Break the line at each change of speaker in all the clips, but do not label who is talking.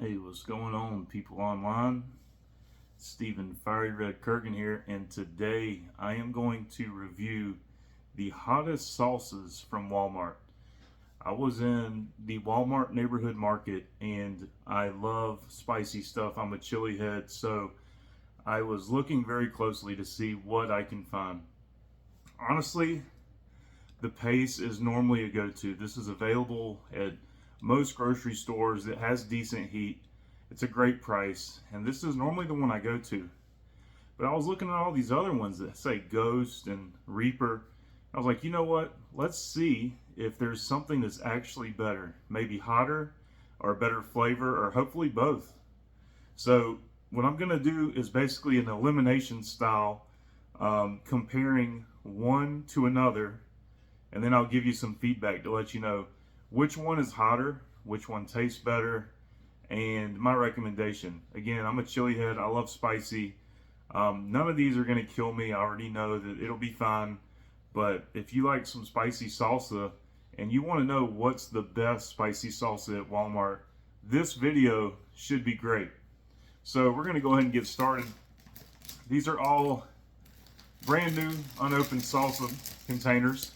Hey, what's going on, people online? Stephen Fiery Red Kurgan here, and today I am going to review the hottest salsas from Walmart. I was in the Walmart neighborhood market, and I love spicy stuff. I'm a chili head, so I was looking very closely to see what I can find. Honestly, the Pace is normally a go-to. This is available at most grocery stores. It has decent heat. It's a great price, and this is normally the one I go to. But I was looking at all these other ones that say Ghost and Reaper. I was like, you know what? Let's see if there's something that's actually better. Maybe hotter or better flavor, or hopefully both. So what I'm gonna do is basically an elimination style, comparing one to another, and then I'll give you some feedback to let you know which one is hotter, which one tastes better, and my recommendation. Again, I'm a chili head. I love spicy. None of these are going to kill me. I already know that it'll be fine. But if you like some spicy salsa and you want to know what's the best spicy salsa at Walmart, this video should be great. So we're going to go ahead and get started. These are all brand new unopened salsa containers.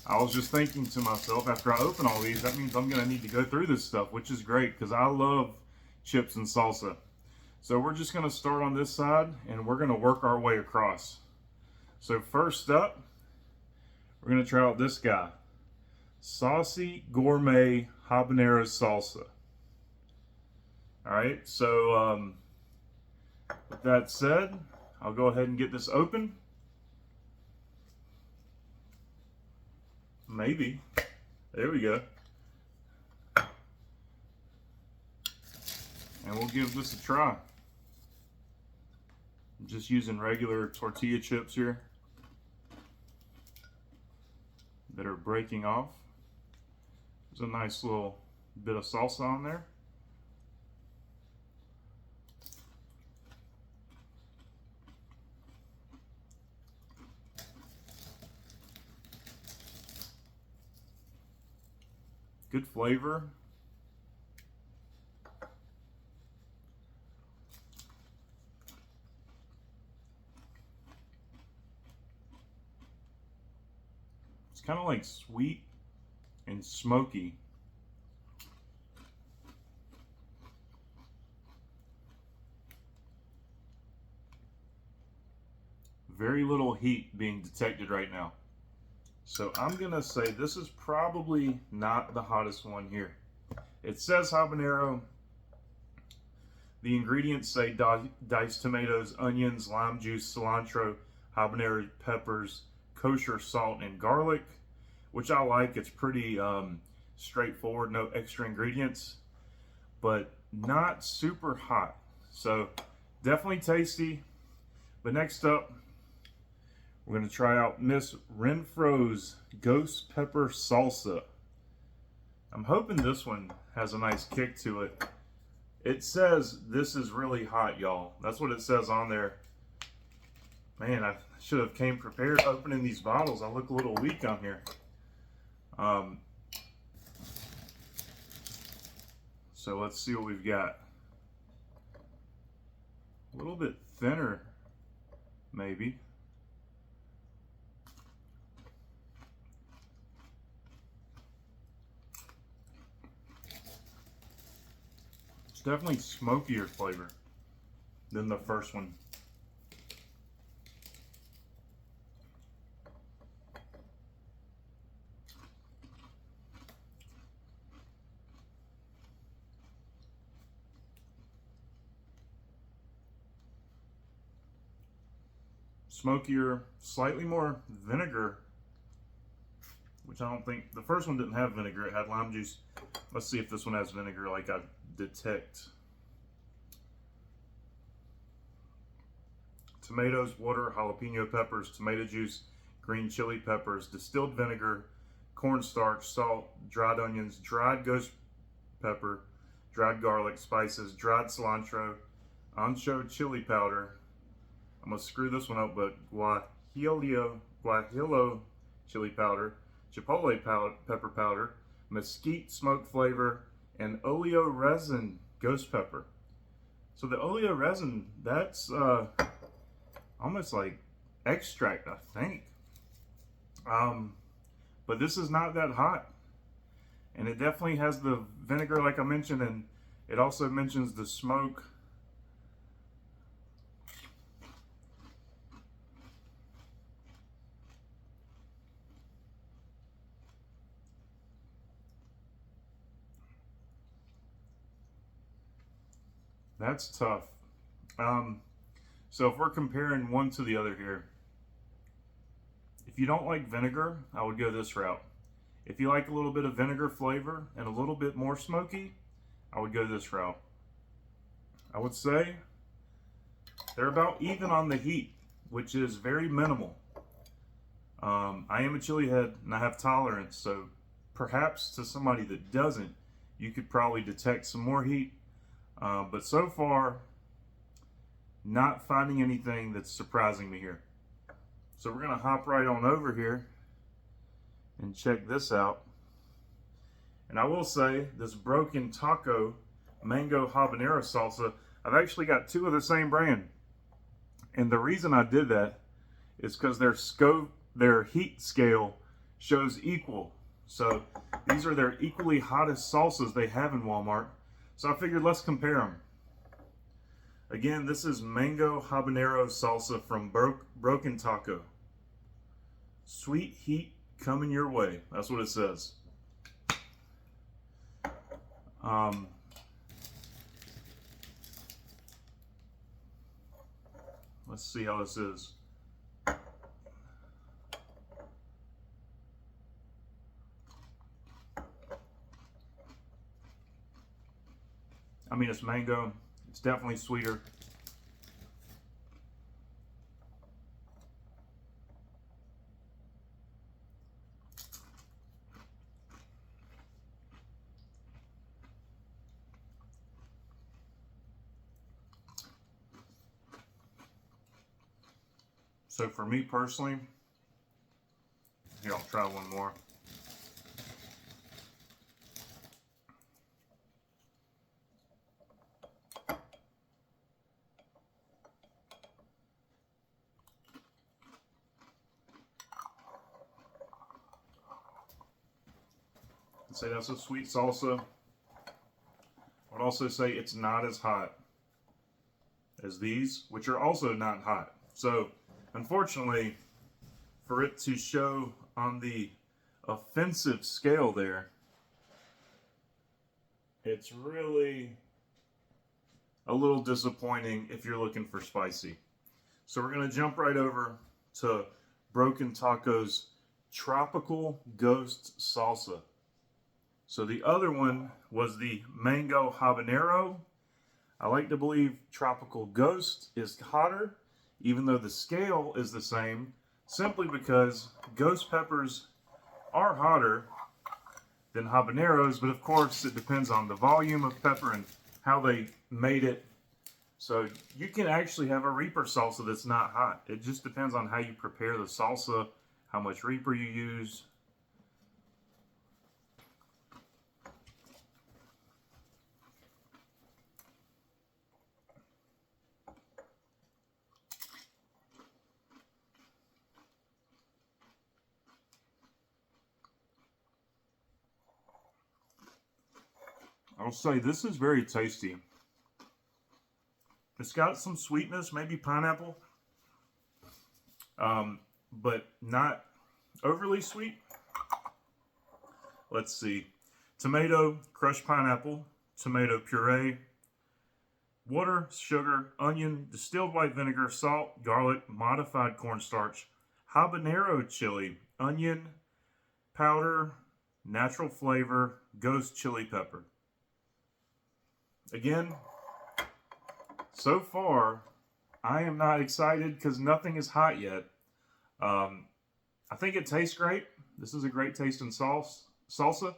I was just thinking to myself, after I open all these, that means I'm going to need to go through this stuff, which is great because I love chips and salsa. So we're just going to start on this side and we're going to work our way across. So first up, we're going to try out this guy. Saucy Gourmet Habanero Salsa. Alright, so with that said, I'll go ahead and get this open. Maybe. There we go. And we'll give this a try. I'm just using regular tortilla chips here that are breaking off. There's a nice little bit of salsa on there. Good flavor. It's kind of like sweet and smoky. Very little heat being detected right now. So I'm gonna say this is probably not the hottest one here. It says habanero. The ingredients say diced tomatoes, onions, lime juice, cilantro, habanero peppers, kosher salt, and garlic, which I like. It's pretty straightforward, no extra ingredients, but not super hot. So definitely tasty. But next up, we're going to try out Miss Renfro's Ghost Pepper Salsa. I'm hoping this one has a nice kick to it. It says this is really hot, y'all. That's what it says on there. Man, I should have came prepared opening these bottles. I look a little weak on here. So let's see what we've got. A little bit thinner, maybe. Definitely smokier flavor than the first one. Smokier, slightly more vinegar, which I don't think, the first one didn't have vinegar, it had lime juice. Let's see if this one has vinegar like I detect. Tomatoes, water, jalapeno peppers, tomato juice, green chili peppers, distilled vinegar, cornstarch, salt, dried onions, dried ghost pepper, dried garlic, spices, dried cilantro, ancho chili powder. I'm gonna screw this one up, but guajillo chili powder, chipotle pepper powder, mesquite smoke flavor, and oleo resin ghost pepper. So the oleo resin, that's almost like extract, I think. But this is not that hot. And it definitely has the vinegar like I mentioned, and it also mentions the smoke. That's tough. So if we're comparing one to the other here, if you don't like vinegar, I would go this route. If you like a little bit of vinegar flavor and a little bit more smoky, I would go this route. I would say they're about even on the heat, which is very minimal. I am a chili head and I have tolerance, so perhaps to somebody that doesn't, you could probably detect some more heat. But so far, not finding anything that's surprising me here. So we're gonna hop right on over here and check this out. And I will say, this Broken Taco Mango Habanero Salsa, I've actually got two of the same brand. And the reason I did that is because their heat scale shows equal. So these are their equally hottest salsas they have in Walmart. So I figured let's compare them. Again, this is Mango Habanero Salsa from Broken Taco. Sweet heat coming your way. That's what it says. Let's see how this is. I mean, it's mango. It's definitely sweeter. So for me personally, here, I'll try one more. I'd say that's a sweet salsa. I would also say it's not as hot as these, which are also not hot. So unfortunately, for it to show on the offensive scale there, it's really a little disappointing if you're looking for spicy. So we're going to jump right over to Broken Taco's Tropical Ghost Salsa. So the other one was the Mango Habanero. I like to believe Tropical Ghost is hotter, even though the scale is the same, simply because ghost peppers are hotter than habaneros, but of course it depends on the volume of pepper and how they made it. So you can actually have a Reaper salsa that's not hot. It just depends on how you prepare the salsa, how much Reaper you use. I'll say this is very tasty. It's got some sweetness, maybe pineapple, but not overly sweet. Let's see. Tomato, crushed pineapple, tomato puree, water, sugar, onion, distilled white vinegar, salt, garlic, modified cornstarch, habanero chili, onion powder, natural flavor, ghost chili pepper. Again, so far, I am not excited because nothing is hot yet. I think it tastes great. This is a great tasting salsa.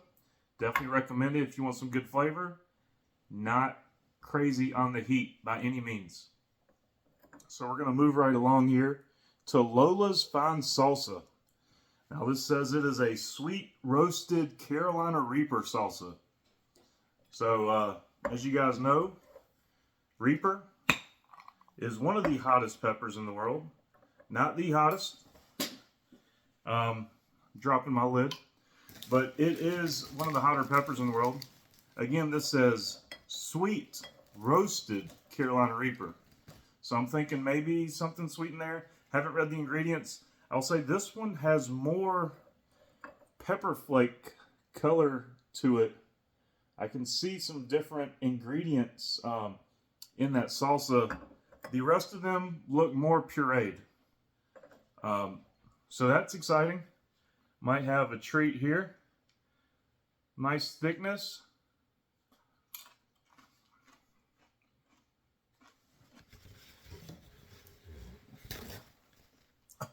Definitely recommend it if you want some good flavor. Not crazy on the heat by any means. So we're going to move right along here to Lola's Fine Salsa. Now this says it is a sweet roasted Carolina Reaper salsa. So as you guys know, Reaper is one of the hottest peppers in the world. Not the hottest. Dropping my lid. But it is one of the hotter peppers in the world. Again, this says sweet roasted Carolina Reaper. So I'm thinking maybe something sweet in there. Haven't read the ingredients. I'll say this one has more pepper flake color to it. I can see some different ingredients in that salsa. The rest of them look more pureed. So that's exciting. Might have a treat here. Nice thickness.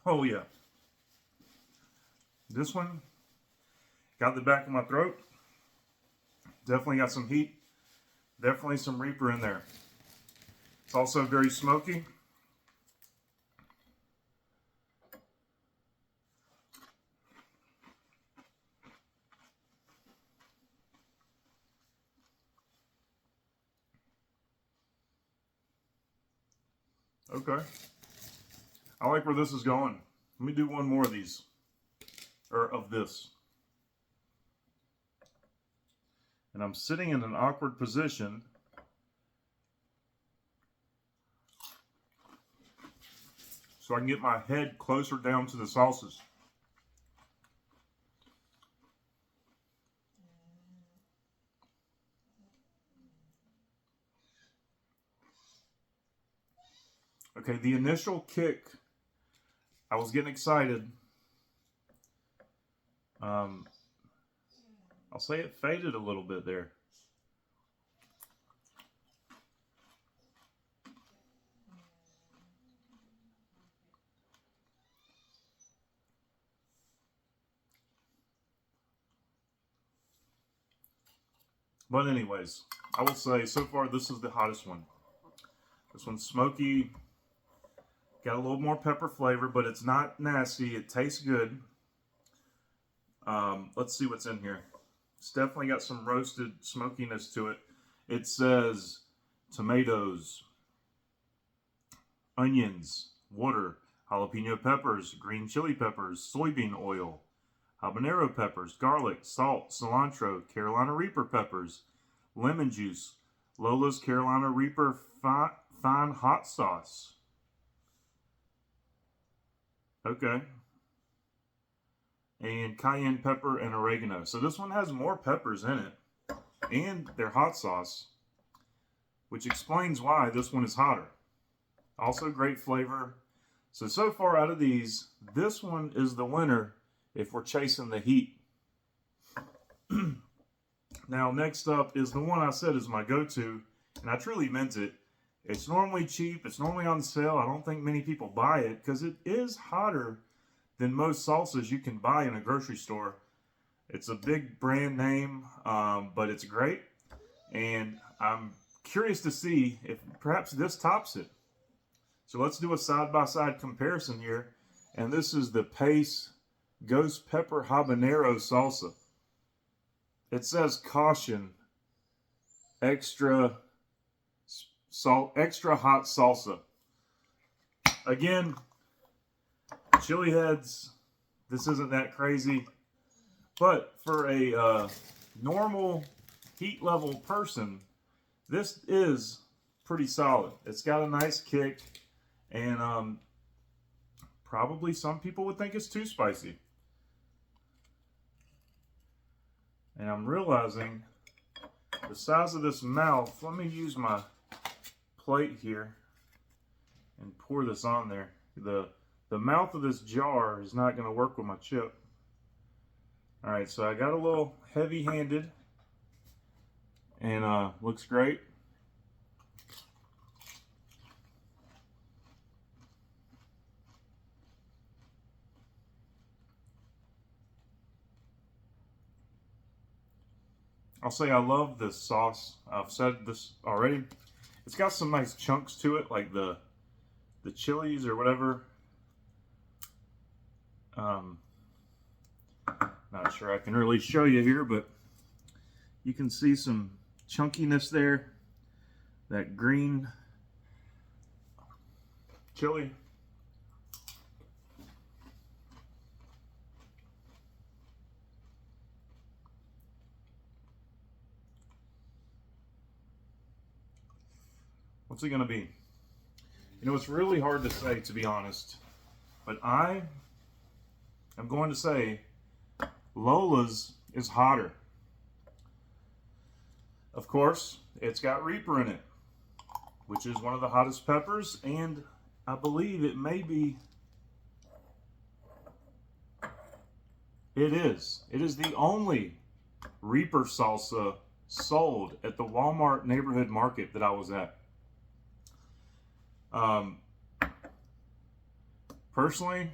Oh yeah. This one got the back of my throat. Definitely got some heat. Definitely some Reaper in there. It's also very smoky. Okay. I like where this is going. Let me do one more of these. Or of this. And I'm sitting in an awkward position. So I can get my head closer down to the salsas. Okay, the initial kick, I was getting excited. I'll say it faded a little bit there. But anyways, I will say so far this is the hottest one. This one's smoky, got a little more pepper flavor, but it's not nasty. It tastes good. Let's see what's in here. It's definitely got some roasted smokiness to it. It says tomatoes, onions, water, jalapeno peppers, green chili peppers, soybean oil, habanero peppers, garlic, salt, cilantro, Carolina Reaper peppers, lemon juice, Lola's Carolina Reaper fine hot sauce. Okay. And cayenne pepper and oregano. So this one has more peppers in it. And their hot sauce, which explains why this one is hotter. Also great flavor. So far out of these, this one is the winner if we're chasing the heat. Now, next up is the one I said is my go-to, and I truly meant it. It's normally cheap. It's normally on sale. I don't think many people buy it because it is hotter than most salsas you can buy in a grocery store. It's a big brand name, but it's great. And I'm curious to see if perhaps this tops it. So let's do a side-by-side comparison here. And this is the Pace Ghost Pepper Habanero Salsa. It says caution, extra hot salsa. Again, chili heads, this isn't that crazy, but for a normal heat level person, this is pretty solid. It's got a nice kick, and probably some people would think it's too spicy. And I'm realizing the size of this mouth. Let me use my plate here and pour this on there. The mouth of this jar is not going to work with my chip. All right, so I got a little heavy-handed, and looks great. I'll say I love this sauce. I've said this already. It's got some nice chunks to it, like the chilies or whatever. Not sure I can really show you here, but you can see some chunkiness there, that green chili. What's it gonna be? You know, it's really hard to say, to be honest, but I am going to say Lola's is hotter. Of course, it's got Reaper in it, which is one of the hottest peppers, and I believe it may be, it is the only Reaper salsa sold at the Walmart neighborhood market that I was at. Personally,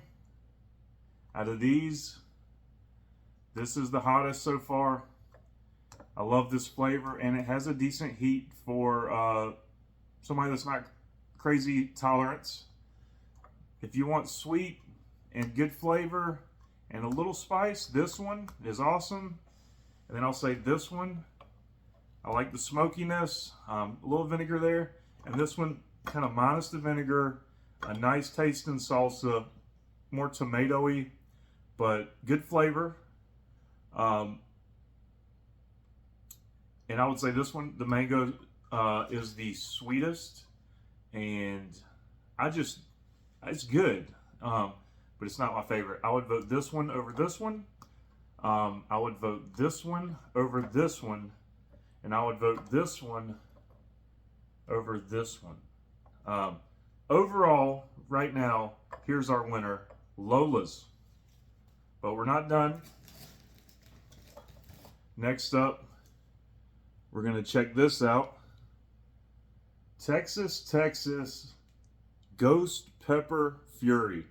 out of these, this is the hottest so far. I love this flavor, and it has a decent heat for somebody that's not crazy tolerance. If you want sweet and good flavor and a little spice, this one is awesome. And then I'll say this one, I like the smokiness, a little vinegar there, and this one kind of minus the vinegar, a nice taste in salsa, more tomatoey, but good flavor. And I would say this one, the mango, is the sweetest, and it's good, but it's not my favorite. I would vote this one over this one. I would vote this one over this one, and I would vote this one over this one. Overall, right now, here's our winner, Lola's. But we're not done. Next up, we're going to check this out. Texas Ghost Pepper Fury.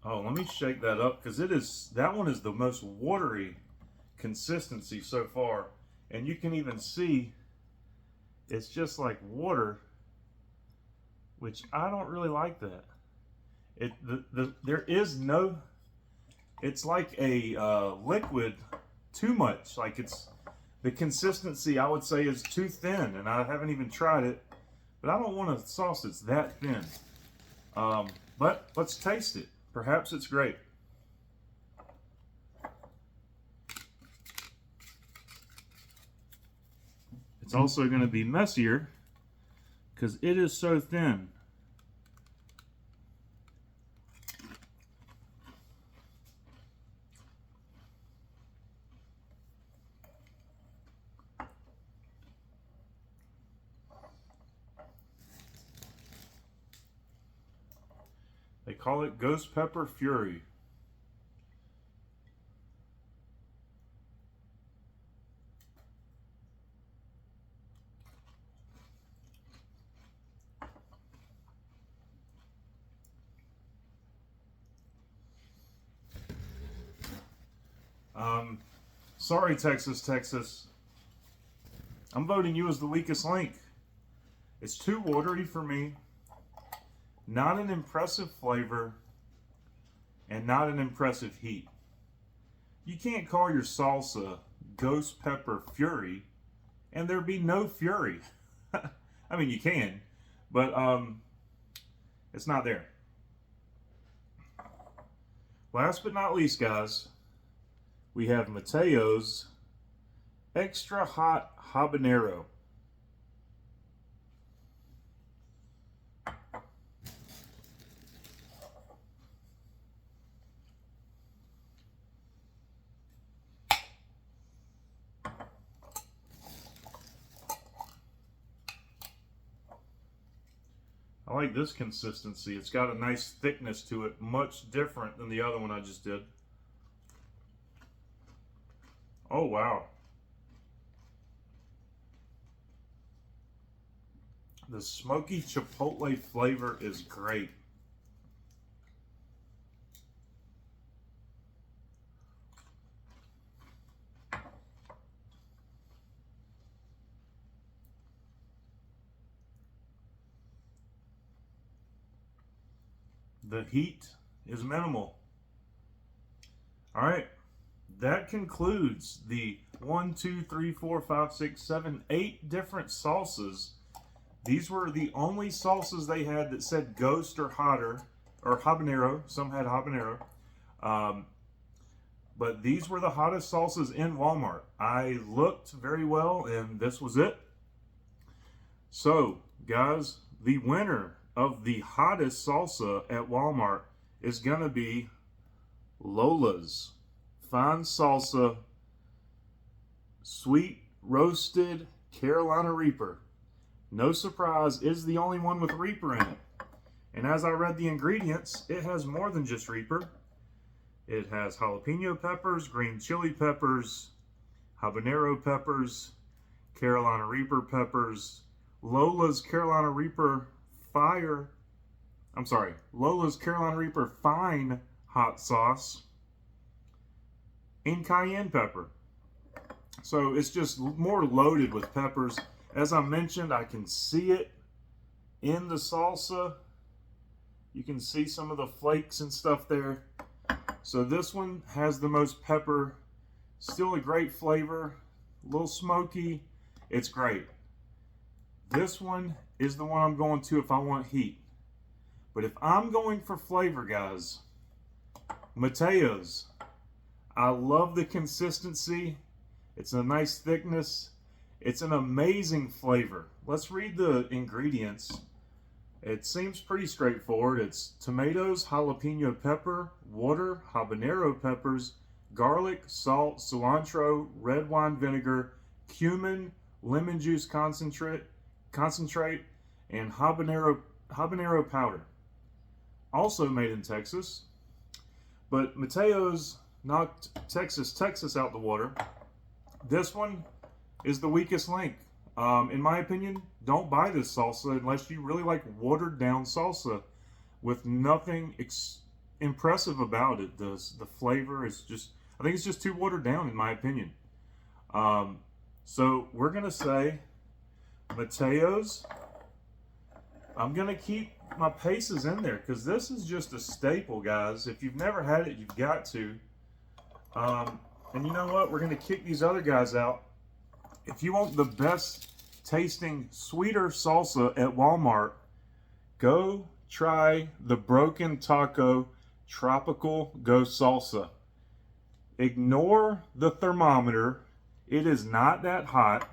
Oh, let me shake that up, because that one is the most watery consistency so far, and you can even see it's just like water, which I don't really like that. There is no, it's like a liquid too much, like the consistency I would say is too thin, and I haven't even tried it, but I don't want a sauce that's that thin. But let's taste it. Perhaps it's great. It's also going to be messier because it is so thin. They call it Ghost Pepper Fury. Sorry, Texas. I'm voting you as the weakest link. It's too watery for me. Not an impressive flavor, and not an impressive heat. You can't call your salsa Ghost Pepper Fury, and there be no fury. I mean, you can, but it's not there. Last but not least, guys, we have Mateo's Extra Hot Habanero. I like this consistency. It's got a nice thickness to it, much different than the other one I just did. Oh, wow. The smoky chipotle flavor is great. The heat is minimal. All right, that concludes the 8 different salsas. These were the only salsas they had that said ghost or hotter or habanero. Some had habanero. But these were the hottest salsas in Walmart. I looked very well, and this was it. So, guys, the winner of the hottest salsa at Walmart is going to be Lola's Fine Salsa Sweet Roasted Carolina Reaper. No surprise, is the only one with Reaper in it. And as I read the ingredients, it has more than just Reaper. It has jalapeno peppers, green chili peppers, habanero peppers, Carolina Reaper peppers, Lola's Carolina Reaper Lola's Carolina Reaper Fine Hot Sauce, and cayenne pepper. So it's just more loaded with peppers. As I mentioned, I can see it in the salsa. You can see some of the flakes and stuff there. So this one has the most pepper. Still a great flavor. A little smoky. It's great. This one is the one I'm going to if I want heat. But if I'm going for flavor, guys, Mateo's. I love the consistency. It's a nice thickness. It's an amazing flavor. Let's read the ingredients. It seems pretty straightforward. It's tomatoes, jalapeno pepper, water, habanero peppers, garlic, salt, cilantro, red wine vinegar, cumin, lemon juice concentrate, and habanero powder. Also made in Texas. But Mateo's knocked Texas out the water. This one is the weakest link. In my opinion, don't buy this salsa unless you really like watered down salsa with nothing impressive about it. The flavor is just, I think it's just too watered down in my opinion. So we're going to say Mateo's. I'm going to keep my Paces in there because this is just a staple, guys. If you've never had it, you've got to. And you know what? We're going to kick these other guys out. If you want the best tasting, sweeter salsa at Walmart, go try the Broken Taco Tropical Ghost Salsa. Ignore the thermometer. It is not that hot.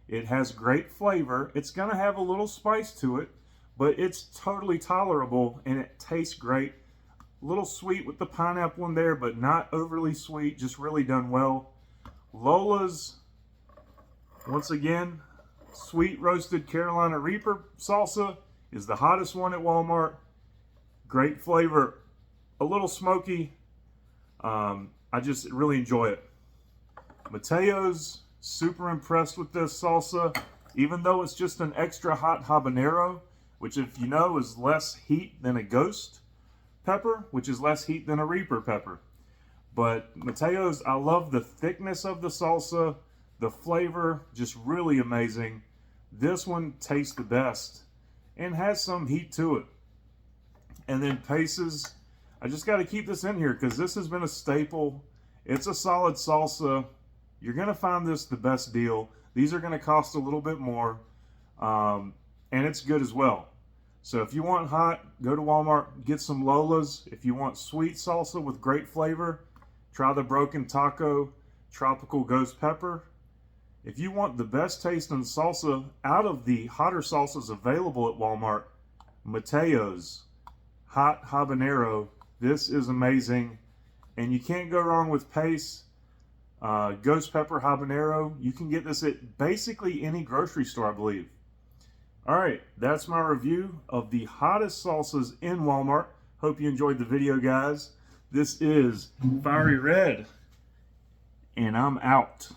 It has great flavor. It's going to have a little spice to it, but it's totally tolerable and it tastes great. A little sweet with the pineapple in there, but not overly sweet, just really done well. Lola's, once again, sweet roasted Carolina Reaper salsa is the hottest one at Walmart. Great flavor, a little smoky. I just really enjoy it. Mateo's, super impressed with this salsa, even though it's just an extra hot habanero, which if you know is less heat than a ghost pepper, which is less heat than a Reaper pepper. But Mateo's, I love the thickness of the salsa, the flavor, just really amazing. This one tastes the best and has some heat to it. And then Paces, I just got to keep this in here because this has been a staple. It's a solid salsa. You're going to find this the best deal. These are going to cost a little bit more, and it's good as well. So if you want hot, go to Walmart, get some Lola's. If you want sweet salsa with great flavor, try the Broken Taco Tropical Ghost Pepper. If you want the best tasting salsa out of the hotter salsas available at Walmart, Mateo's Hot Habanero. This is amazing. And you can't go wrong with Pace Ghost Pepper Habanero. You can get this at basically any grocery store, I believe. All right, that's my review of the hottest salsas in Walmart. Hope you enjoyed the video, guys. This is Fiery Red, and I'm out.